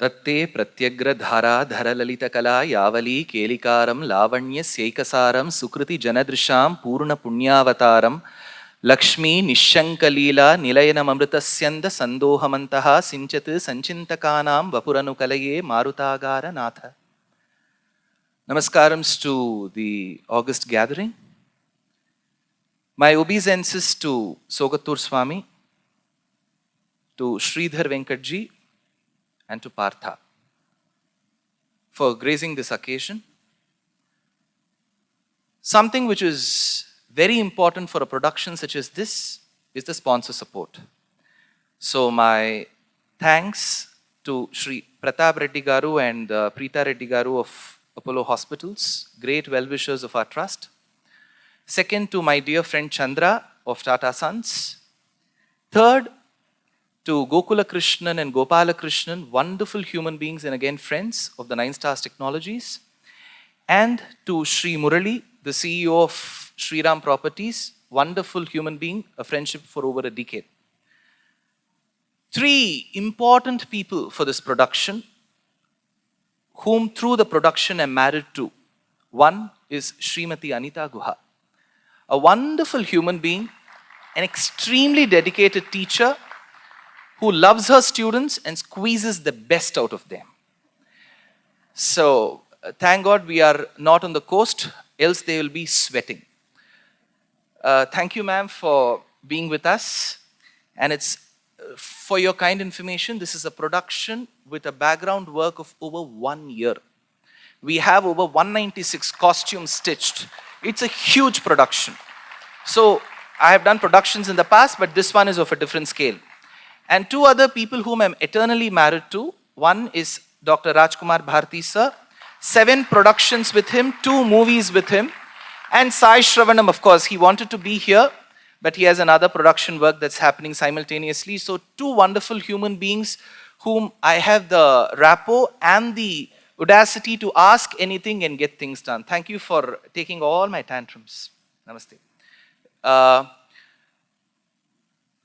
तत्ते प्रत्यग्र धारा धरललितकला यावली केलिकारं लावण्यस्यैकसारं सुकृति जनदृशां पूर्ण पुण्यावतारं Lakshmi निश्शङ्कलीला निलयनममृतस्यन्द सन्दोहमन्तः सिञ्चत् सञ्चिन्तकानां वपुरनुकलये मारुतागारनाथ. Namaskarams to the August gathering. My obeisances to Sogattur Swami, to Sridhar Venkatji, and to Partha for gracing this occasion. Something which is very important for a production such as this is the sponsor support. So my thanks to Sri Pratap Reddy Garu and Preeta Reddy Garu of Apollo Hospitals, great well-wishers of our trust. Second, to my dear friend Chandra of Tata Sons. Third, to Gokula Krishnan and Gopala Krishnan, wonderful human beings and again friends of the 9 Stars Technologies. And to Sri Murali, the CEO of Sri Ram Properties, wonderful human being, a friendship for over a decade. 3 important people for this production, whom through the production I'm married to. One is Srimati Anita Guha, a wonderful human being, an extremely dedicated teacher who loves her students and squeezes the best out of them. So, thank God we are not on the coast, else they will be sweating. Thank you, ma'am, for being with us. And it's, for your kind information, this is a production with a background work of over 1 year. We have over 196 costumes stitched. It's a huge production. So, I have done productions in the past, but this one is of a different scale. And 2 other people whom I'm eternally married to. One is Dr. Rajkumar Bharti sir, 7 productions with him, 2 movies with him. And Sai Shravanam, of course, he wanted to be here, but he has another production work that's happening simultaneously. So 2 wonderful human beings whom I have the rapport and the audacity to ask anything and get things done. Thank you for taking all my tantrums. Namaste.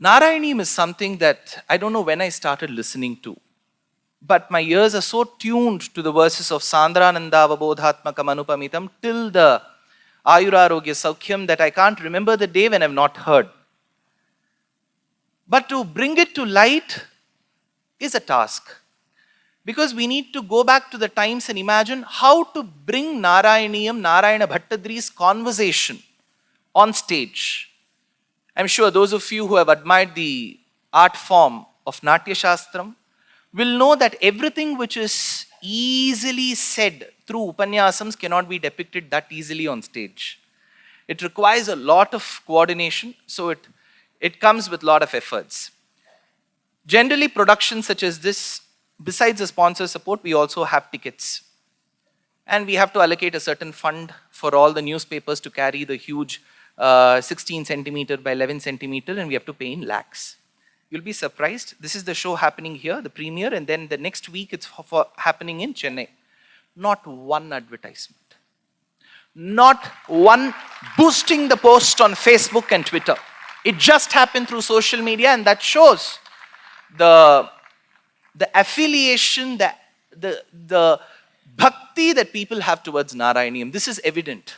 Narayanam is something that I don't know when I started listening to, but my ears are so tuned to the verses of Sandrananda Avabodhatmakam Anupamitam till the Ayurarogya Saukhyam that I can't remember the day when I've not heard. But to bring it to light is a task, because we need to go back to the times and imagine how to bring Narayaniyam, Narayana Bhattadri's conversation on stage. I'm sure those of you who have admired the art form of Natya Shastram will know that everything which is easily said through Upanyasams cannot be depicted that easily on stage. It requires a lot of coordination, so it comes with a lot of efforts. Generally, productions such as this, besides the sponsor support, we also have tickets. And we have to allocate a certain fund for all the newspapers to carry the huge 16 centimeter by 11 centimeter, and we have to pay in lakhs. You'll be surprised. This is the show happening here, the premiere, and then the next week it's happening in Chennai. Not one advertisement. Not one boosting the post on Facebook and Twitter. It just happened through social media, and that shows the affiliation, the bhakti that people have towards Narayaniyam. This is evident.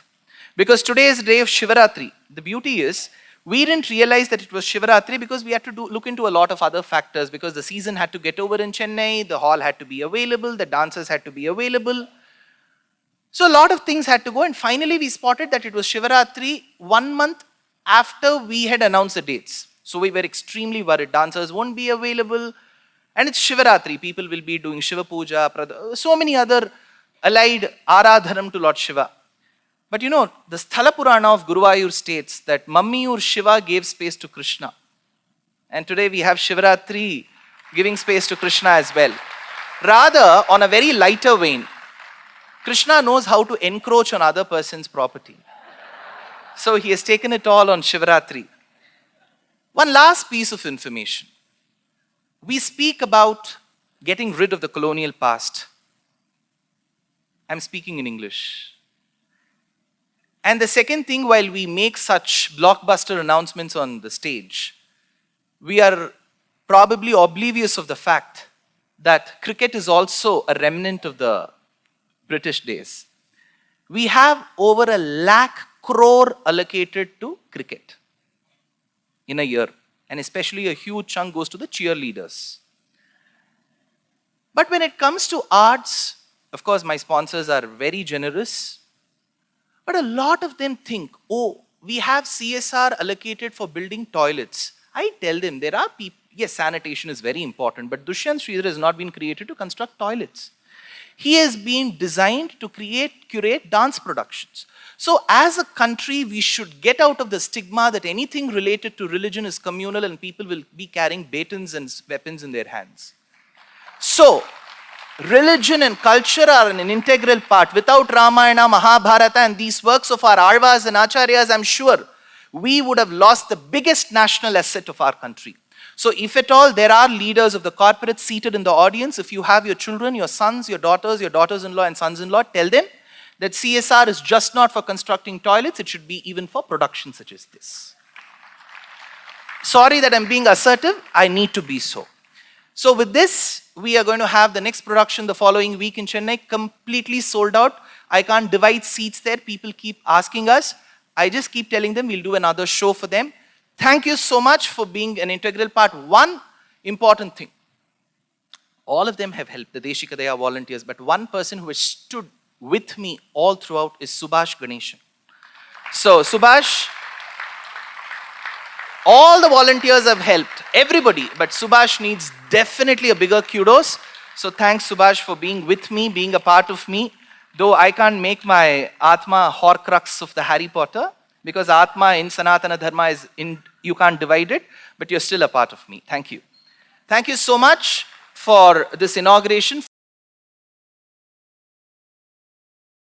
Because today is the day of Shivaratri. The beauty is, we didn't realize that it was Shivaratri because we had to look into a lot of other factors, because the season had to get over in Chennai, the hall had to be available, the dancers had to be available. So a lot of things had to go, and finally we spotted that it was Shivaratri 1 month after we had announced the dates. So we were extremely worried. Dancers won't be available, and it's Shivaratri. People will be doing Shiva Puja, so many other allied Aradhanam to Lord Shiva. But you know, the Sthala Purana of Guruvayur states that Mammiyur Shiva gave space to Krishna. And today we have Shivaratri giving space to Krishna as well. Rather, on a very lighter vein, Krishna knows how to encroach on other person's property. So he has taken it all on Shivaratri. One last piece of information. We speak about getting rid of the colonial past. I'm speaking in English. And the second thing, while we make such blockbuster announcements on the stage, we are probably oblivious of the fact that cricket is also a remnant of the British days. We have over 1,00,000 crore allocated to cricket in a year, and especially a huge chunk goes to the cheerleaders. But when it comes to arts, of course, my sponsors are very generous, but a lot of them think, oh, we have CSR allocated for building toilets. I tell them there are people, yes, sanitation is very important, but Dushyanth Sridhar has not been created to construct toilets. He has been designed to curate dance productions. So as a country, we should get out of the stigma that anything related to religion is communal and people will be carrying batons and weapons in their hands. So, religion and culture are an integral part. Without Ramayana, Mahabharata and these works of our Alvas and Acharyas, I'm sure we would have lost the biggest national asset of our country. So if at all there are leaders of the corporates seated in the audience, if you have your children, your sons, your daughters-in-law and sons-in-law, tell them that CSR is just not for constructing toilets, it should be even for production such as this. Sorry that I'm being assertive, I need to be so. So with this, we are going to have the next production the following week in Chennai, completely sold out. I can't divide seats there. People keep asking us. I just keep telling them we'll do another show for them. Thank you so much for being an integral part. One important thing. All of them have helped, the Desika, Daya volunteers, but one person who has stood with me all throughout is Subhash Ganeshan. So Subhash, all the volunteers have helped, everybody, but Subhash needs definitely a bigger kudos. So thanks Subhash for being with me, being a part of me. Though I can't make my Atma Horcrux of the Harry Potter, because Atma in Sanatana Dharma is you can't divide it, but you're still a part of me. Thank you. Thank you so much for this inauguration.